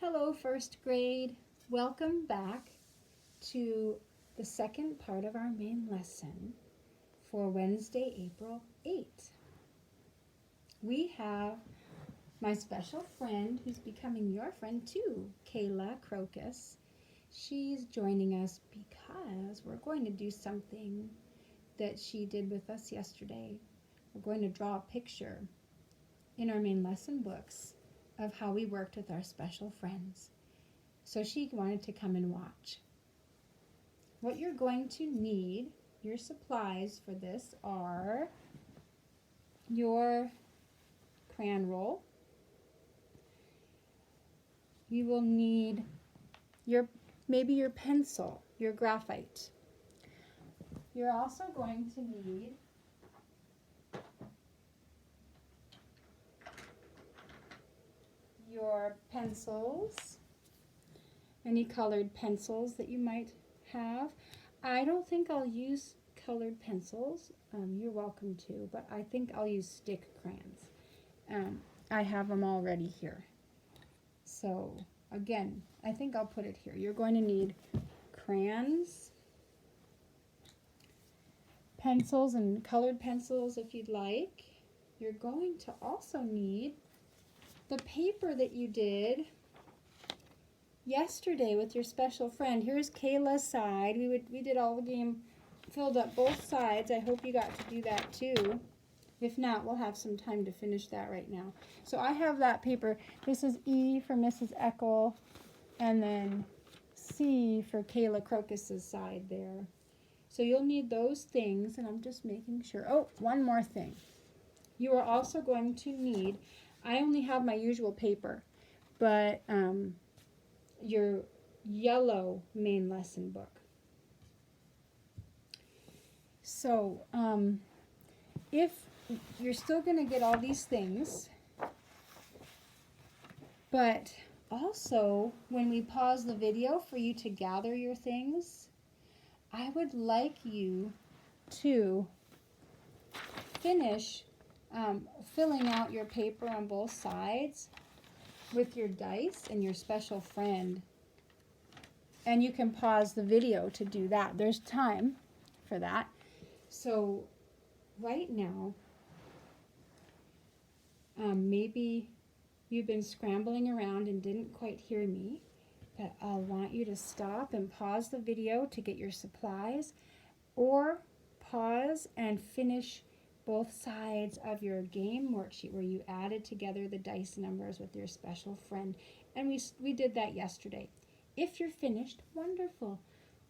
Hello, first grade. Welcome back to the second part of our main lesson for Wednesday, April 8th. We have my special friend who's becoming your friend too, Kayla Crocus. She's joining us because we're going to do something that she did with us yesterday. We're going to draw a picture in our main lesson books of how we worked with our special friends. So she wanted to come and watch. What you're going to need, your supplies for this are your crayon roll. You will need maybe your pencil, your graphite. You're also going to need your pencils, any colored pencils that you might have. I don't think I'll use colored pencils. You're welcome to, but I think I'll use stick crayons. I have them already here. So again, I think I'll put it here. You're going to need crayons, pencils, and colored pencils if you'd like. You're going to also need the paper that you did yesterday with your special friend. Here's Kayla's side. We did all the game, filled up both sides. I hope you got to do that too. If not, we'll have some time to finish that right now. So I have that paper. This is E for Mrs. Eckel, and then C for Kayla Crocus's side there. So you'll need those things, and I'm just making sure. Oh, one more thing. You are also going to need, I only have my usual paper, but your yellow main lesson book. So if you're still going to get all these things, but also when we pause the video for you to gather your things, I would like you to finish filling out your paper on both sides with your dice and your special friend. And you can pause the video to do that. There's time for that. So right now, maybe you've been scrambling around and didn't quite hear me, but I'll want you to stop and pause the video to get your supplies, or pause and finish both sides of your game worksheet where you added together the dice numbers with your special friend. And we did that yesterday. If you're finished, wonderful.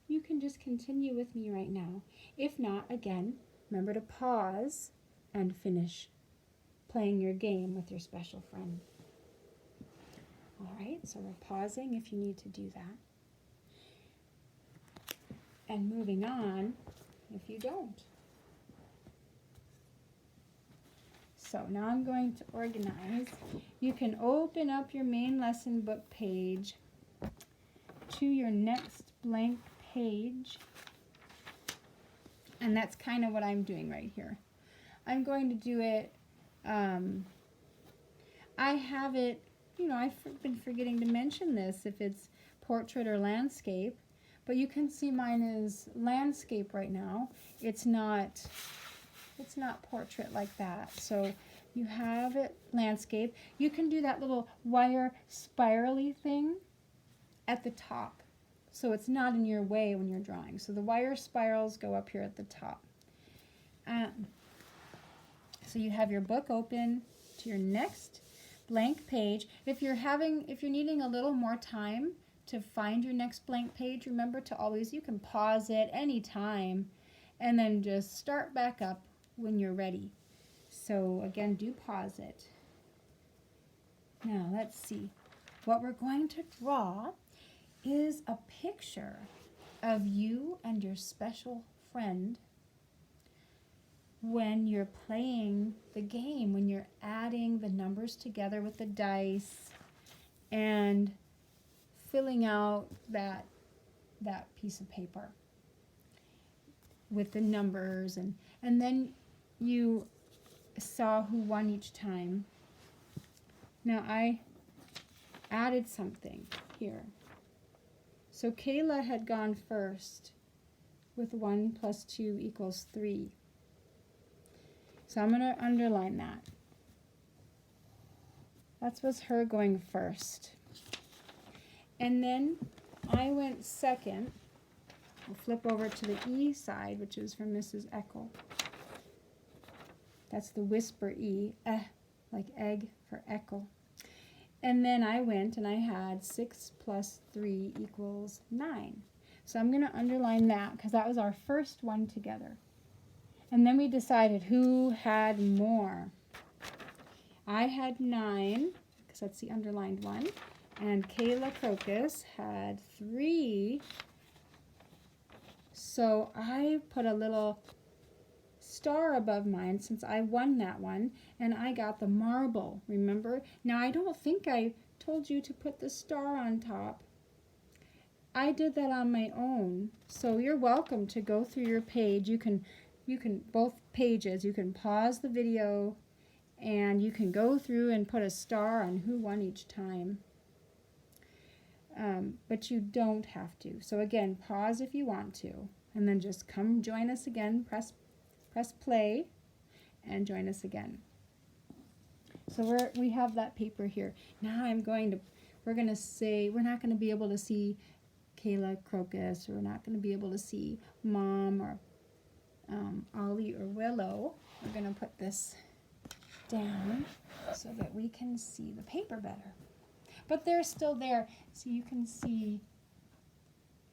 You can just continue with me right now. If not, again, remember to pause and finish playing your game with your special friend. All right, so we're pausing if you need to do that. And moving on if you don't. So now I'm going to organize. You can open up your main lesson book page to your next blank page. And that's kind of what I'm doing right here. I'm going to do it, I have it, I've been forgetting to mention this if it's portrait or landscape, but you can see mine is landscape right now. It's not portrait like that. So you have it landscape. You can do that little wire spirally thing at the top, so it's not in your way when you're drawing. So the wire spirals go up here at the top. So you have your book open to your next blank page. If you're needing a little more time to find your next blank page, remember to always, you can pause it anytime and then just start back up when you're ready. So again, do pause it. Now let's see. What we're going to draw is a picture of you and your special friend when you're playing the game, when you're adding the numbers together with the dice and filling out that piece of paper with the numbers, and then you saw who won each time. Now I added something here. So Kayla had gone first with 1 plus 2 equals 3. So I'm going to underline that. That was her going first. And then I went second. I'll flip over to the E side, which is from Mrs. Eckel. That's the whisper E, like egg for Eckel. And then I went and I had 6 plus 3 equals 9. So I'm going to underline that because that was our first one together. And then we decided who had more. I had 9, because that's the underlined one. And Kayla Crocus had 3. So I put a little star above mine since I won that one. And I got the marble, remember? Now I don't think I told you to put the star on top. I did that on my own. So you're welcome to go through your page. You can both pages, you can pause the video and you can go through and put a star on who won each time. But you don't have to. So again, pause if you want to, and then just come join us again. Press play and join us again. So we have that paper here. Now we're going to say, we're not going to be able to see Kayla Crocus, or we're not going to be able to see Mom or Ollie or Willow. We're going to put this down so that we can see the paper better. But they're still there, so you can see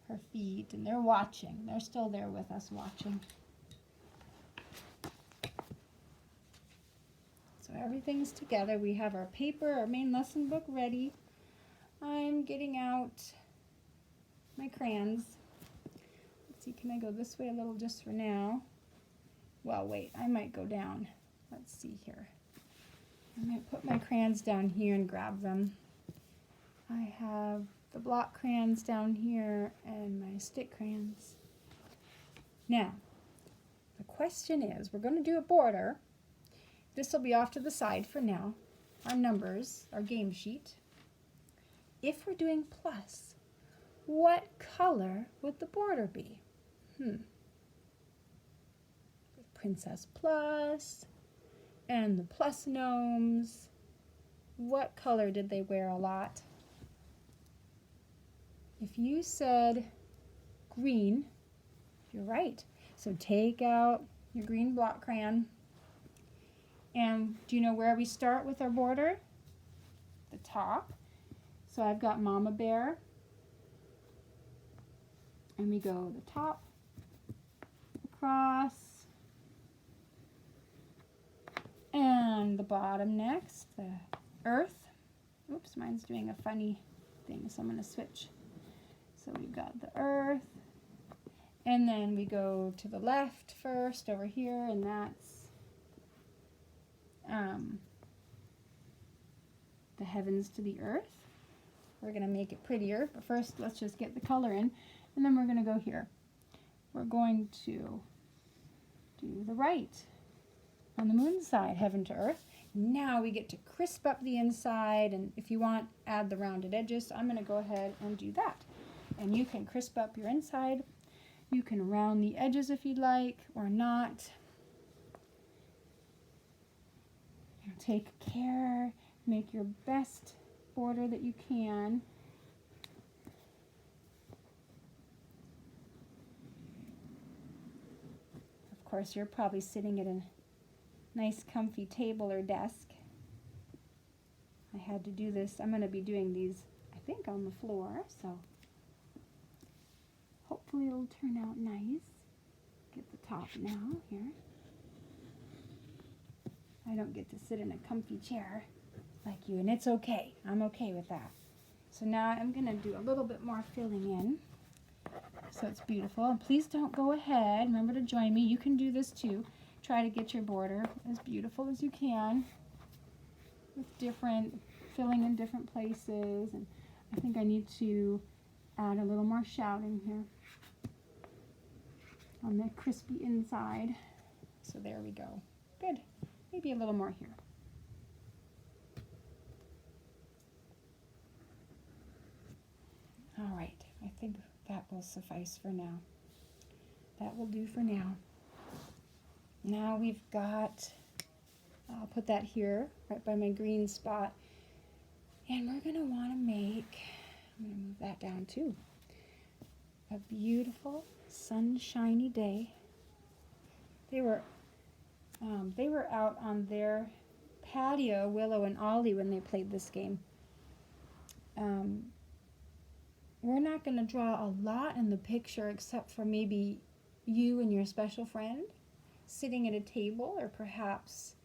her feet, and they're watching. They're still there with us watching. So everything's together. We have our paper, our main lesson book ready. I'm getting out my crayons. Let's see, can I go this way a little just for now? Well, wait, I might go down. Let's see here. I might put my crayons down here and grab them. I have the block crayons down here and my stick crayons. Now, the question is, we're going to do a border. This will be off to the side for now. Our numbers, our game sheet. If we're doing plus, what color would the border be? Princess Plus and the Plus Gnomes. What color did they wear a lot? If you said green, you're right. So take out your green block crayon. And do you know where we start with our border? The top. So I've got Mama Bear. And we go the top, across, and the bottom next, the earth. Oops, mine's doing a funny thing, so I'm going to switch. So we've got the earth, and then we go to the left first over here, and that's the heavens to the earth. We're going to make it prettier, but first let's just get the color in, and then we're going to go here. We're going to do the right on the moon side, heaven to earth. Now we get to crisp up the inside, and if you want, add the rounded edges. I'm going to go ahead and do that. And you can crisp up your inside. You can round the edges if you'd like, or not. Take care, make your best border that you can. Of course, you're probably sitting at a nice comfy table or desk. I had to do this. I'm going to be doing these, I think, on the floor, so hopefully it'll turn out nice. Get the top now here. I don't get to sit in a comfy chair like you, and it's okay. I'm okay with that. So now I'm going to do a little bit more filling in so it's beautiful. And please don't go ahead. Remember to join me. You can do this too. Try to get your border as beautiful as you can with different filling in different places. And I think I need to add a little more shouting here on the crispy inside. So there we go. Good. Maybe a little more here. think that will suffice for now. That will do for now. Now we've got, I'll put that here, right by my green spot. And we're going to want to make, I'm going to move that down too, a beautiful sunshiny day. They were out on their patio, Willow and Ollie, when they played this game. We're not going to draw a lot in the picture except for maybe you and your special friend sitting at a table, or perhaps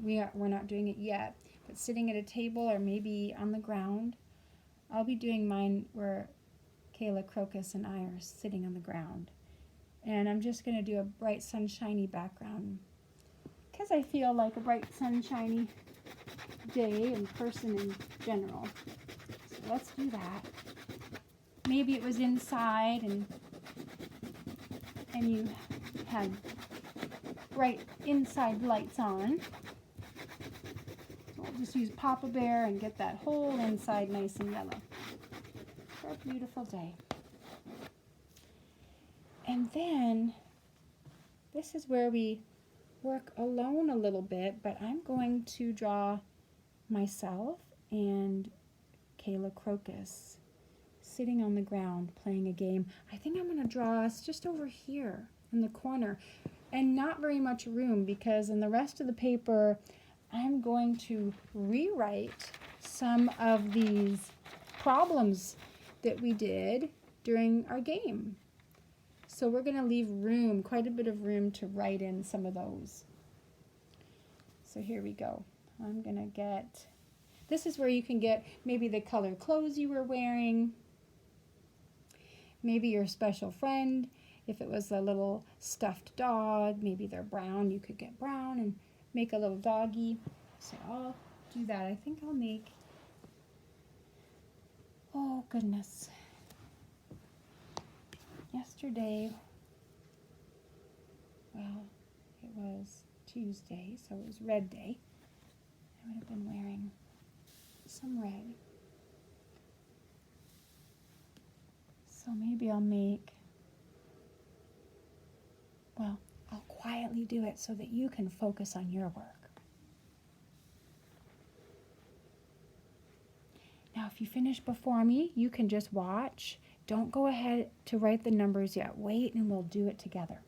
we're not doing it yet, but sitting at a table or maybe on the ground. I'll be doing mine where Kayla Crocus and I are sitting on the ground. And I'm just going to do a bright sunshiny background because I feel like a bright sunshiny day and person in general. So let's do that. Maybe it was inside and you had bright inside lights on. So we'll just use Papa Bear and get that whole inside nice and yellow for a beautiful day. And then this is where we work alone a little bit, but I'm going to draw myself and Kayla Crocus sitting on the ground playing a game. I think I'm going to draw us just over here in the corner, and not very much room, because in the rest of the paper I'm going to rewrite some of these problems that we did during our game. So we're going to leave room, quite a bit of room, to write in some of those. So here we go. I'm going to get, this is where you can get maybe the color clothes you were wearing, maybe your special friend. If it was a little stuffed dog, maybe they're brown, you could get brown and make a little doggy. So I'll do that. I think I'll make, oh goodness. Yesterday, well, it was Tuesday, so it was red day. I would have been wearing some red. So maybe I'll make, well, I'll quietly do it so that you can focus on your work. Now, if you finish before me, you can just watch. Don't go ahead to write the numbers yet. Wait, and we'll do it together.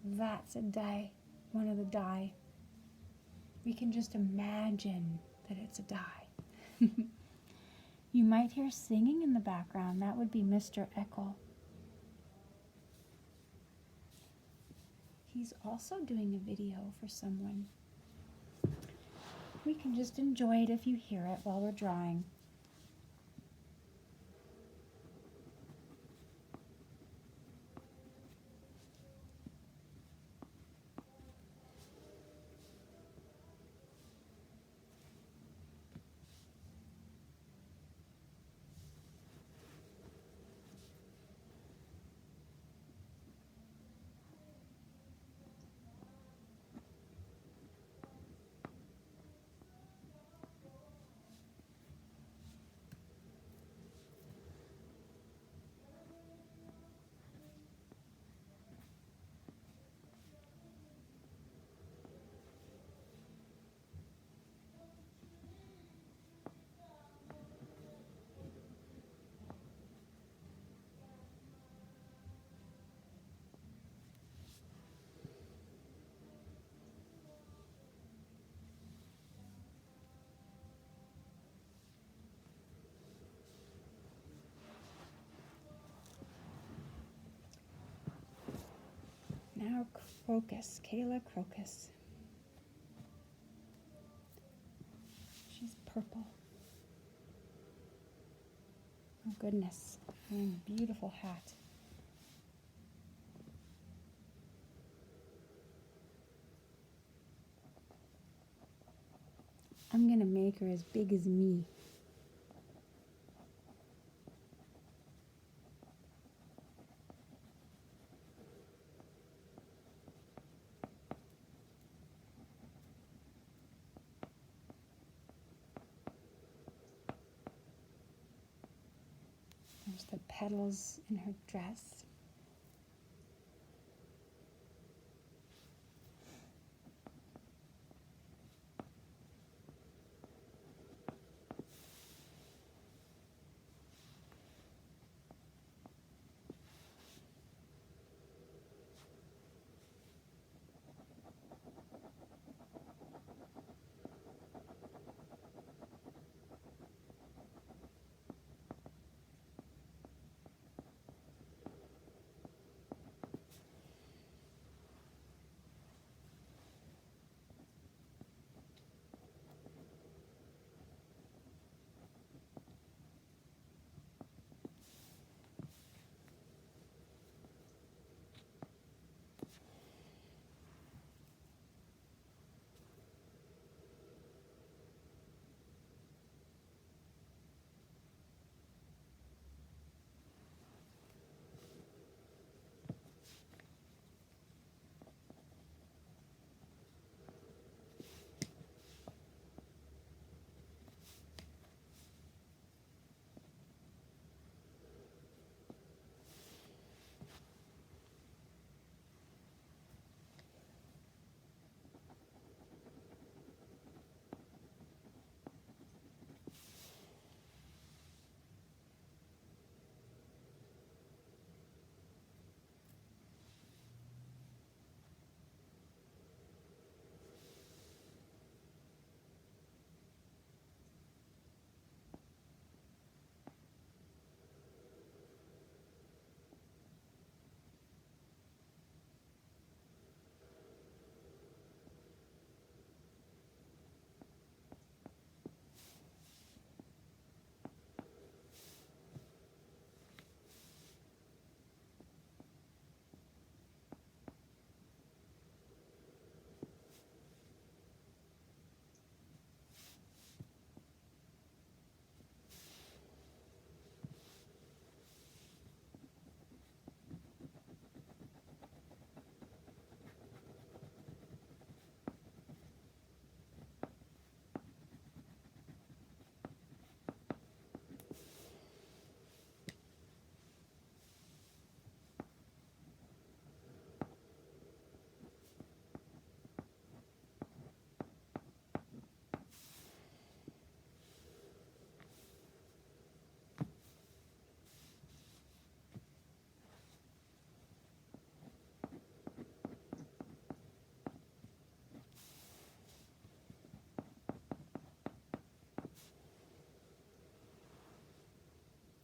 That's a die, one of the die. We can just imagine that it's a die. You might hear singing in the background. That would be Mr. Eckel. He's also doing a video for someone. We can just enjoy it if you hear it while we're drawing. now Crocus, Kayla Crocus. She's purple. Oh goodness, beautiful hat. I'm gonna make her as big as me. There's the petals in her dress.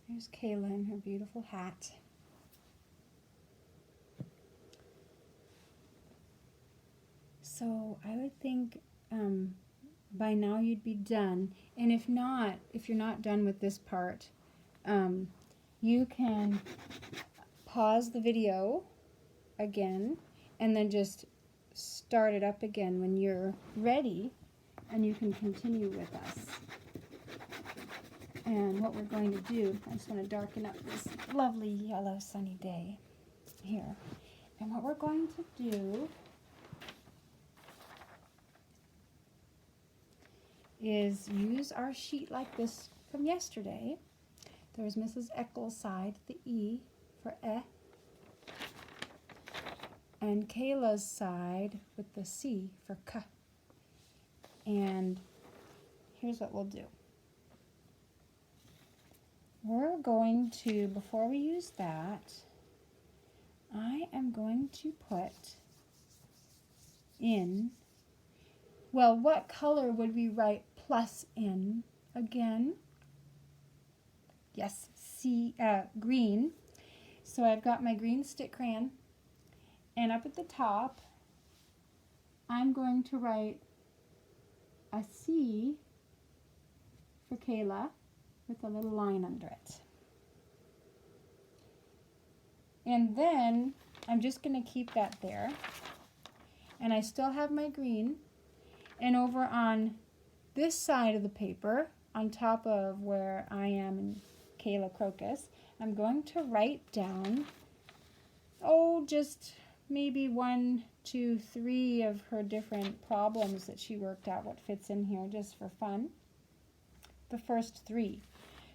There's Kayla in her beautiful hat. So I would think by now you'd be done. And if not, if you're not done with this part, you can pause the video again and then just start it up again when you're ready, and you can continue with us. And what we're going to do, I just want to darken up this lovely yellow sunny day here. And what we're going to do is use our sheet like this from yesterday. There's Mrs. Eccles' side, the E for eh, and Kayla's side with the C for k. And here's what we'll do. We're going to, before we use that, I am going to put in, well, what color would we write plus in again? Yes, green. So I've got my green stick crayon, And up at the top, I'm going to write a C for Kayla with a little line under it. And then I'm just going to keep that there. And I still have my green. And over on this side of the paper, on top of where I am in Kayla Crocus, I'm going to write down, just maybe 1, 2, 3 of her different problems that she worked out, what fits in here just for fun. The first 3.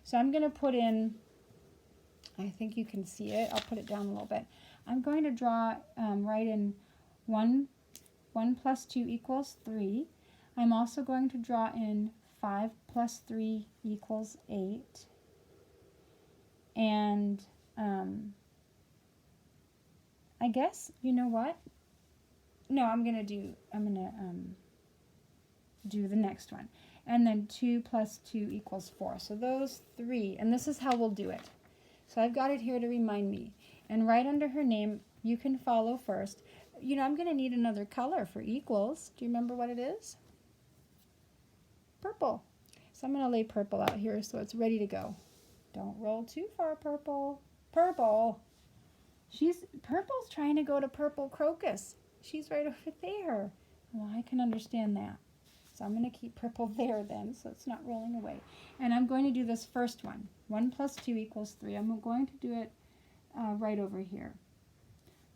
So I'm going to put in, I think you can see it, I'll put it down a little bit. I'm going to draw, write in 1 plus 2 equals 3. I'm also going to draw in 5 plus 3 equals 8. And I guess, you know what? No, I'm going to do the next one. And then 2 plus 2 equals 4. So those 3, and this is how we'll do it. So I've got it here to remind me. And right under her name, you can follow first. You know, I'm going to need another color for equals. Do you remember what it is? Purple. So I'm going to lay purple out here so it's ready to go. Don't roll too far, purple. Purple. Purple's trying to go to purple crocus. She's right over there. Well, I can understand that. So I'm going to keep purple there then, so it's not rolling away. And I'm going to do this first one. 1 plus 2 equals 3. I'm going to do it right over here.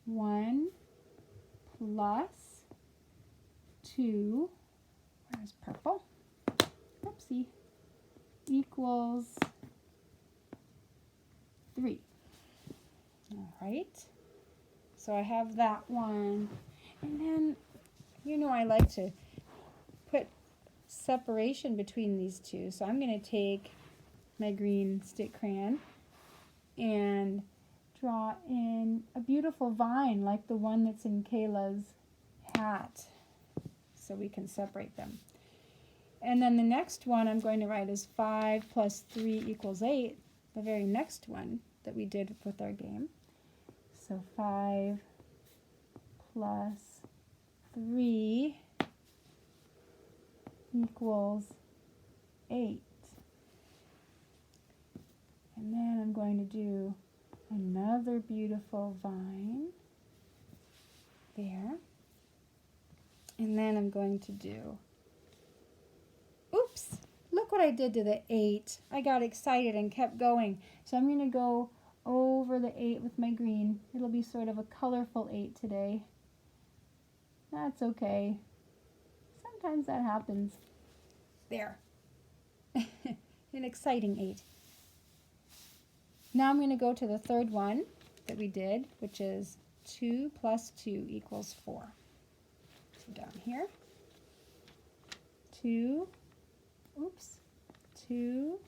1 plus 2, where's purple? Oopsie. Equals 3. All right. So I have that one. And then, you know, I like to put separation between these two. So I'm going to take my green stick crayon and draw in a beautiful vine like the one that's in Kayla's hat so we can separate them. And then the next one I'm going to write is 5 plus 3 equals 8, the very next one that we did with our game. So 5 plus 3 equals 8. And then I'm going to do another beautiful vine there. And then I'm going to do, oops, look what I did to the 8. I got excited and kept going. So I'm going to go over the 8 with my green. It'll be sort of a colorful 8 today. That's okay. Sometimes that happens. There. An exciting 8. Now I'm going to go to the third one that we did, which is 2 plus 2 equals 4. So down here, 2 plus 2.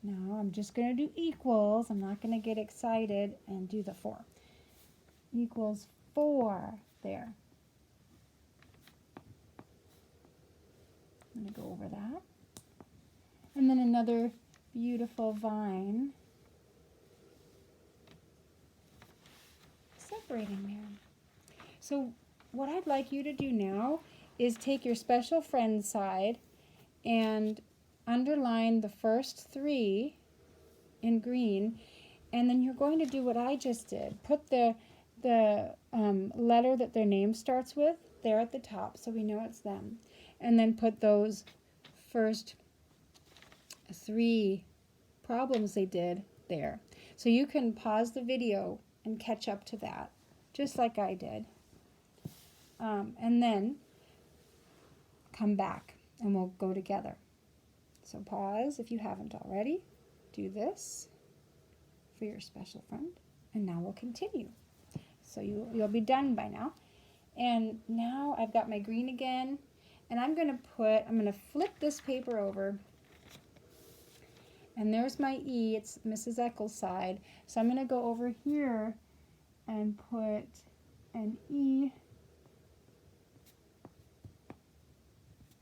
Now I'm just going to do equals. I'm not going to get excited and do the 4. Equals 4 there. I'm going to go over that. And then another beautiful vine separating there. So what I'd like you to do now is take your special friend side and underline the first 3 in green, and then you're going to do what I just did. Put the letter that their name starts with there at the top so we know it's them. And then put those first 3 problems they did there. So you can pause the video and catch up to that, just like I did. And then come back and we'll go together. So pause if you haven't already. Do this for your special friend. And now we'll continue. So you'll be done by now. And now I've got my green again. And I'm going to flip this paper over. And there's my E. It's Mrs. Eccles' side. So I'm going to go over here and put an E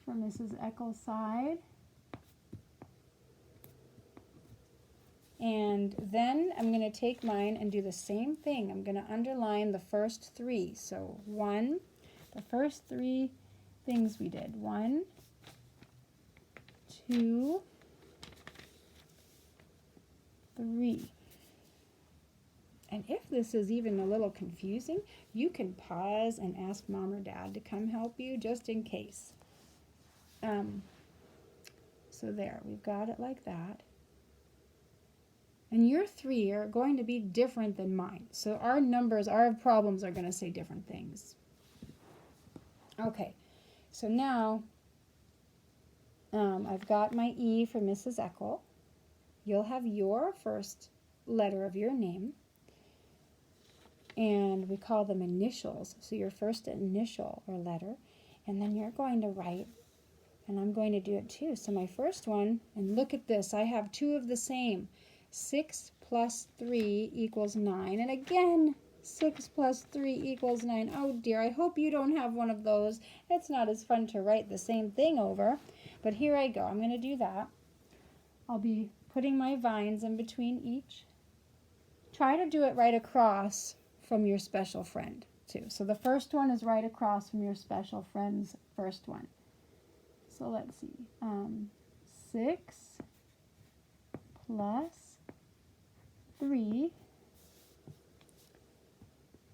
for Mrs. Eccles' side. And then I'm going to take mine and do the same thing. I'm going to underline the first three. So one, the first three things we did. 1, 2, 3. And if this is even a little confusing, you can pause and ask Mom or Dad to come help you just in case. So there, we've got it like that. And your 3 are going to be different than mine. So our numbers, our problems are going to say different things. Okay, so now I've got my E for Mrs. Eckel. You'll have your first letter of your name. And we call them initials. So your first initial or letter. And then you're going to write, and I'm going to do it too. So my first one, and look at this, I have 2 of the same. 6 plus 3 equals 9. And again, 6 plus 3 equals 9. Oh dear, I hope you don't have one of those. It's not as fun to write the same thing over. But here I go. I'm going to do that. I'll be putting my vines in between each. Try to do it right across from your special friend too. So the first one is right across from your special friend's first one. So let's see. 6 plus 3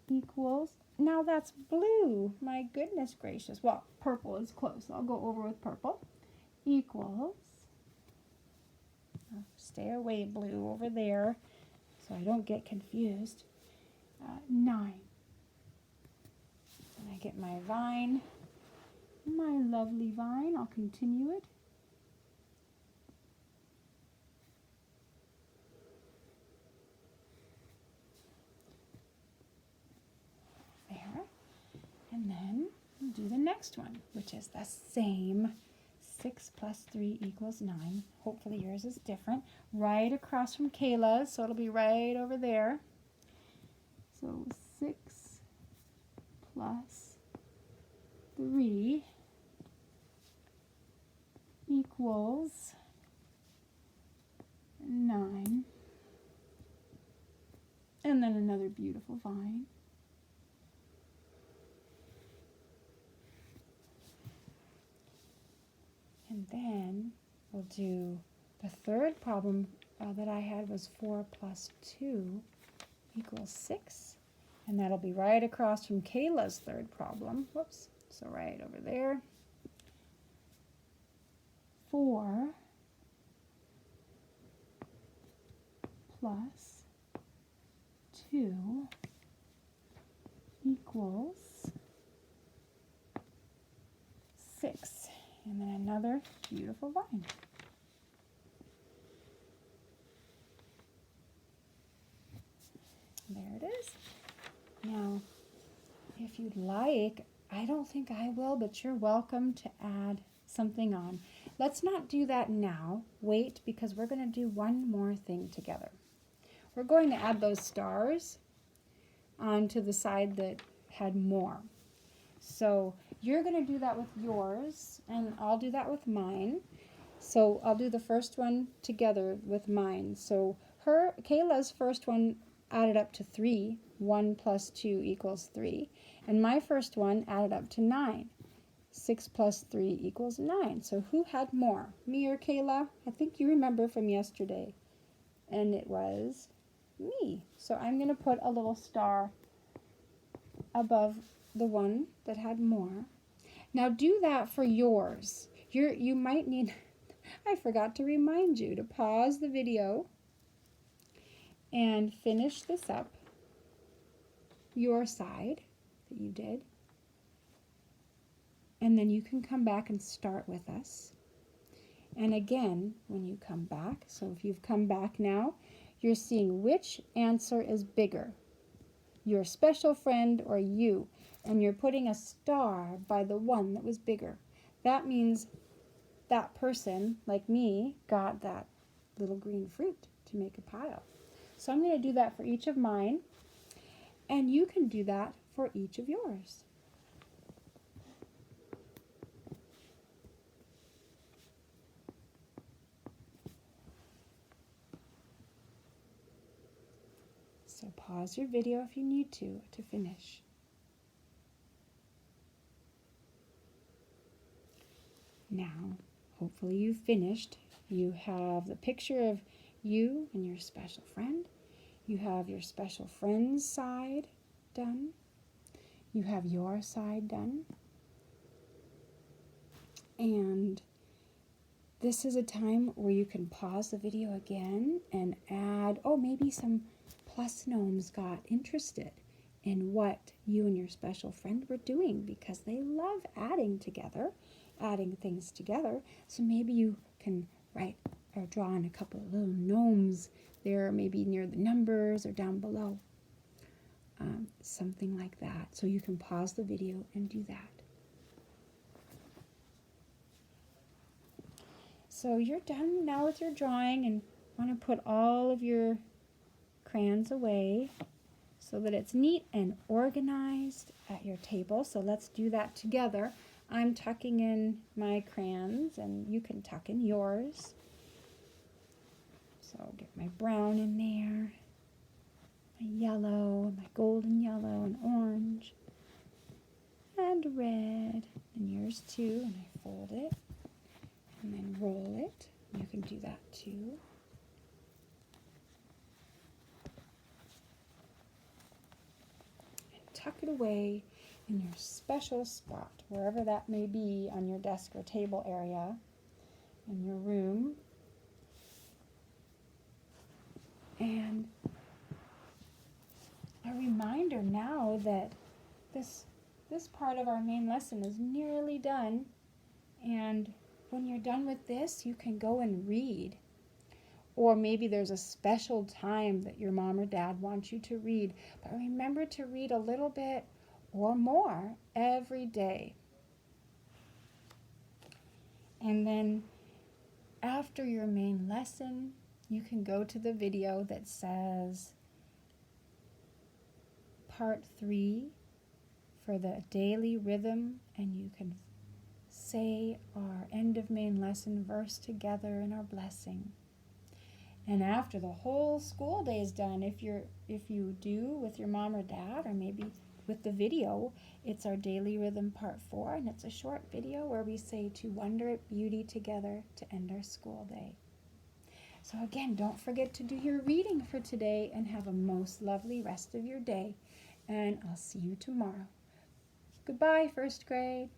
equals, now that's blue. My goodness gracious. Well, purple is close. I'll go over with purple. Equals, stay away blue over there so I don't get confused. 9. And I get my vine, my lovely vine. I'll continue it. There. And then do the next one, which is the same. 6 plus 3 equals 9. Hopefully yours is different. Right across from Kayla's, so it'll be right over there. So 6 plus 3 equals 9. And then another beautiful vine. And then we'll do the third problem that I had was 4 plus 2 equals 6. And that'll be right across from Kayla's third problem. Whoops. So right over there. 4 plus 2 equals 6. And then another beautiful vine. There it is. Now, if you'd like, I don't think I will, but you're welcome to add something on. Let's not do that now. Wait, because we're going to do one more thing together. We're going to add those stars onto the side that had more. So you're going to do that with yours, and I'll do that with mine. So I'll do the first one together with mine. So Kayla's first one added up to 3. 1 plus 2 equals 3. And my first one added up to 9. 6 plus 3 equals 9. So who had more, me or Kayla? I think you remember from yesterday. And it was me. So I'm going to put a little star above the one that had more. Now do that for yours. You might need, I forgot to remind you to pause the video and finish this up, your side that you did. And then you can come back and start with us. And again, when you come back, so if you've come back now, you're seeing which answer is bigger, your special friend or you. And you're putting a star by the one that was bigger. That means that person, like me, got that little green fruit to make a pile. So I'm going to do that for each of mine, and you can do that for each of yours. So pause your video if you need to finish. Now, hopefully you've finished. You have the picture of you and your special friend. You have your special friend's side done. You have your side done. And this is a time where you can pause the video again and add, maybe some plus gnomes got interested in what you and your special friend were doing because they love adding things together. So maybe you can write or draw on a couple of little gnomes there, maybe near the numbers or down below. Something like that. So you can pause the video and do that. So you're done now with your drawing and want to put all of your crayons away so that it's neat and organized at your table. So let's do that together. I'm tucking in my crayons and you can tuck in yours. So I'll get my brown in there, my yellow, my golden yellow and orange, and red, and yours too, and I fold it. And then roll it. You can do that too. And tuck it away in your special spot, wherever that may be on your desk or table area in your room. And a reminder now that this part of our main lesson is nearly done, and when you're done with this, you can go and read. Or maybe there's a special time that your mom or dad wants you to read. But remember to read a little bit or more every day. And then after your main lesson, you can go to the video that says part 3 for the daily rhythm, and you can say our end of main lesson verse together in our blessing. And after the whole school day is done, if you do with your mom or dad, or maybe with the video, it's our daily rhythm part 4, and it's a short video where we say to wonder at beauty together to end our school day. So again, don't forget to do your reading for today, and have a most lovely rest of your day. And I'll see you tomorrow. Goodbye, first grade.